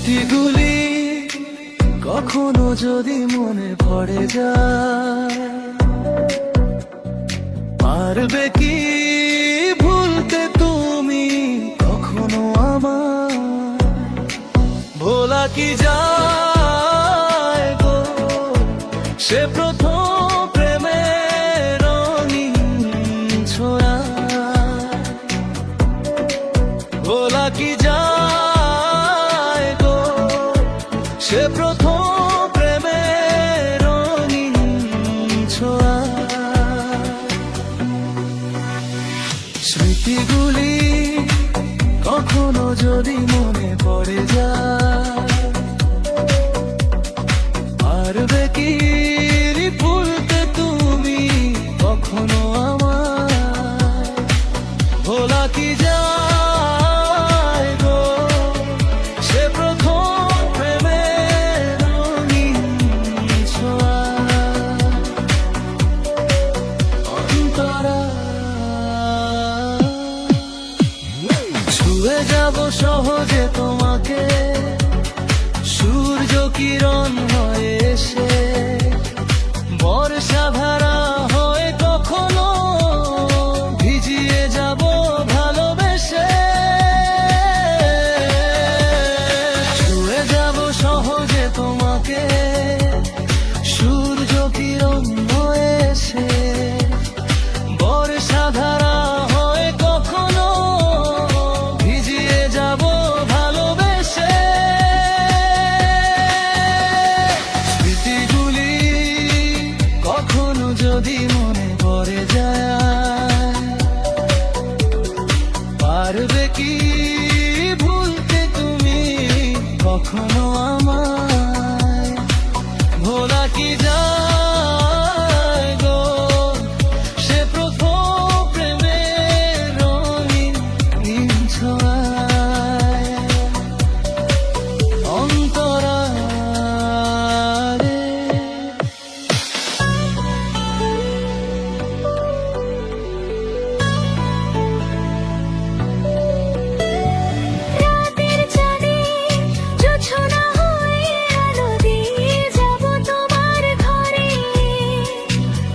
স্মৃতিগুলি কখনো যদি মনে পড়ে যায়, পারবে কি ভুলতে তুমি কখনো আমার? ভোলা কি যায় গো সে প্রথম প্রেমের রঙিন ছোঁয়া? ভোলা কি যায় গো সে প্রথম প্রেমের রঙিন ছোঁয়া? স্মৃতিগুলি কখনো যদি মনে পড়ে যায়, পারবে কি ভুলতে তুমি কখনো আমার? ভোলা কি যায় গো সে প্রথম প্রেমের রঙিন ছোঁয়া? অন্তরা ছুঁয়ে যাব সহজে তোমাকে, সূর্য কিরণ হয়ে এসে বর্ষা ধারা হয়ে কখনো ভিজিয়ে যাব ভালোবেসে। ছুঁয়ে যাব সহজে তোমাকে, সূর্য কিরণ হয়ে এসে বর্ষা ধারা হয়ে কখনো ভিজিয়ে যাব ভালোবেসে। স্মৃতিগুলি কখনো যদি মনে পড়ে যায়, পারবে কি ভুলতে তুমি কখনো আমায়? ভোলা কি যায় গো সে প্রথম প্রেমের রঙিন ছোঁয়া? অন্তরা রে রাতের চাঁদে জোছনা হয়ে আলো দিয়ে যাব তোমার ঘরে।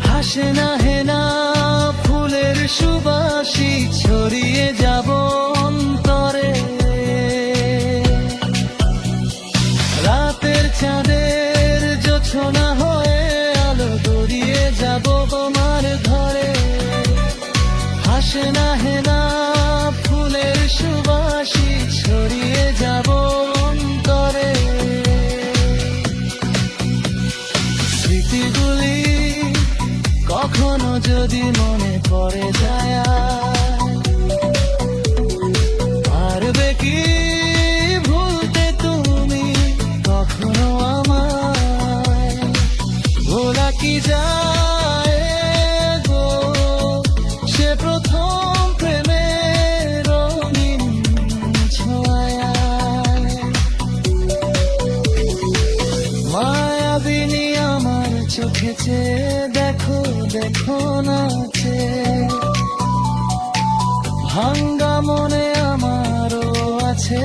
হাসে না হেনা ফুলের সুবাসী ছড়িয়ে যাব অন্তরে। রাতের চাঁদের জোছনা হয়ে আলো গড়িয়ে যাব তোমার ঘরে। হাসে না হেনা ফুলের সুবাসী ছড়িয়ে যাব অন্তরে। স্মৃতিগুলি কখনো যদি মনে পড়ে যায়, পারবে কি ভুলতে তুমি কখনো আমায়? ভোলা কি যায় গো সে প্রথম প্রেমের রঙিন ছোঁয়া? মায়াবিনী আমার চোখে চেয়ে দেখো দেখো নাচে, ভাঙ্গা মনে আমারও আছে